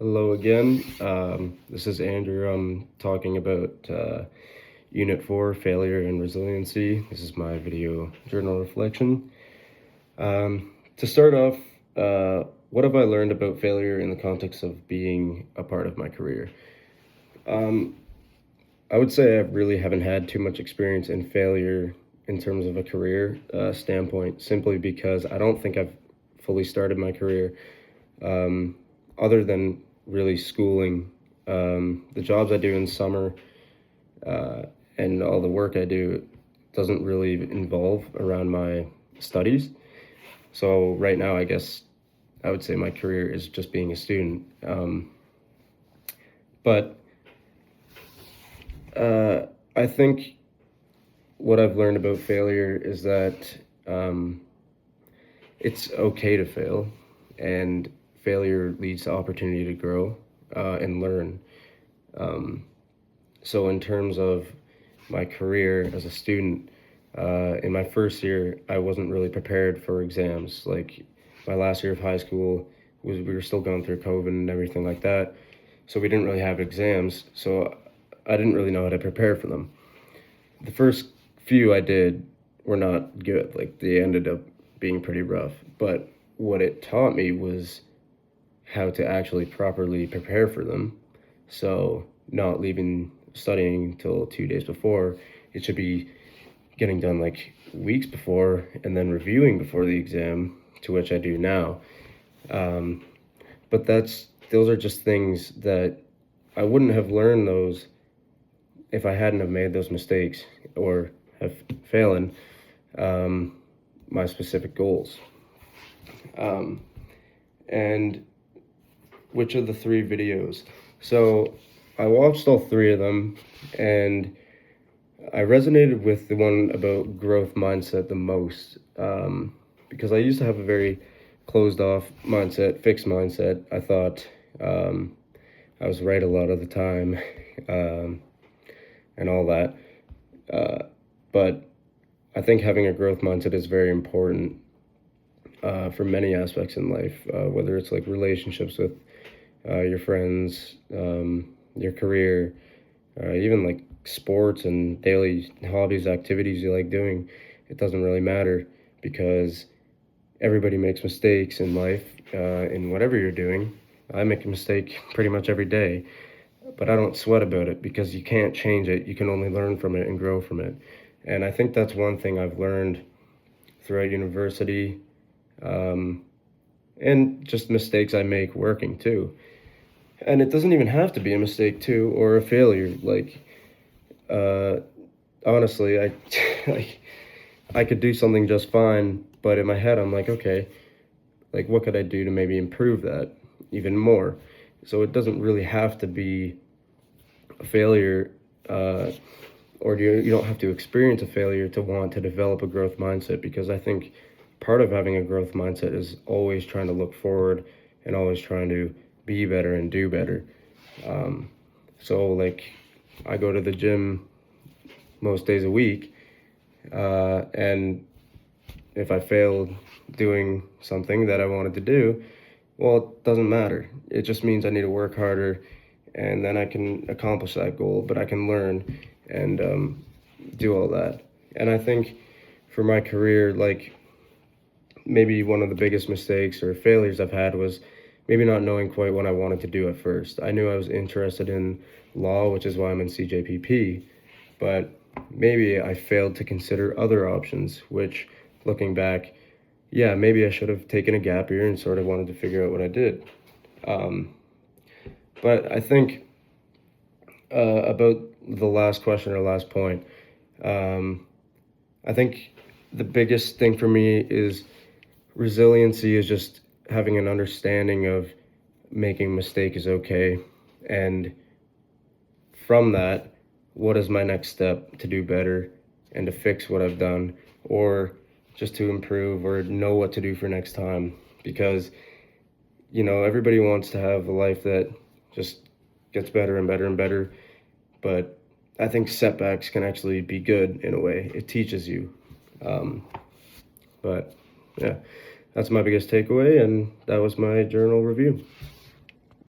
Hello again. This is Andrew. I'm talking about Unit 4, Failure and Resiliency. This is my video journal reflection. To start off, what have I learned about failure in the context of being a part of my career? I would say I really haven't had too much experience in failure in terms of a career standpoint, simply because I don't think I've fully started my career. Other than really schooling, the jobs I do in summer and all the work I do doesn't really involve around my studies. So right now, I guess I would say my career is just being a student. But I think what I've learned about failure is that it's okay to fail, and failure leads to opportunity to grow and learn. So in terms of my career as a student, in my first year, I wasn't really prepared for exams. Like my last year of high school, we were still going through COVID and everything like that. So we didn't really have exams. So I didn't really know how to prepare for them. The first few I did were not good. Like they ended up being pretty rough. But what it taught me was how to actually properly prepare for them. So not leaving studying till 2 days before. It should be getting done like weeks before and then reviewing before the exam, to which I do now. But those are just things that I wouldn't have learned those if I hadn't have made those mistakes or have failed my specific goals. And which of the three videos? So I watched all three of them, and I resonated with the one about growth mindset the most, because I used to have a very closed off mindset, fixed mindset. I thought I was right a lot of the time and all that. But I think having a growth mindset is very important for many aspects in life, whether it's like relationships with your friends, your career, even like sports and daily hobbies, activities you like doing. It doesn't really matter, because everybody makes mistakes in life, in whatever you're doing. I make a mistake pretty much every day, but I don't sweat about it, because you can't change it. You can only learn from it and grow from it. And I think that's one thing I've learned throughout university, and just mistakes I make working too. And it doesn't even have to be a mistake too, or a failure. Like, honestly, like, I could do something just fine, but in my head, I'm like, okay, like, what could I do to maybe improve that even more? So it doesn't really have to be a failure, or you don't have to experience a failure to want to develop a growth mindset, because I think part of having a growth mindset is always trying to look forward and always trying to be better and do better. So like, I go to the gym most days a week, and if I failed doing something that I wanted to do, well, it doesn't matter. It just means I need to work harder, and then I can accomplish that goal. But I can learn and do all that. And I think for my career, like, maybe one of the biggest mistakes or failures I've had was maybe not knowing quite what I wanted to do at first. I knew I was interested in law, which is why I'm in CJPP, but maybe I failed to consider other options, which, looking back, yeah, maybe I should have taken a gap year and sort of wanted to figure out what I did. But I think about the last question or last point, I think the biggest thing for me is resiliency is just having an understanding of making a mistake is okay. And from that, what is my next step to do better and to fix what I've done, or just to improve or know what to do for next time? Because, everybody wants to have a life that just gets better and better and better. But I think setbacks can actually be good in a way. It teaches you. But yeah, that's my biggest takeaway, and that was my journal review.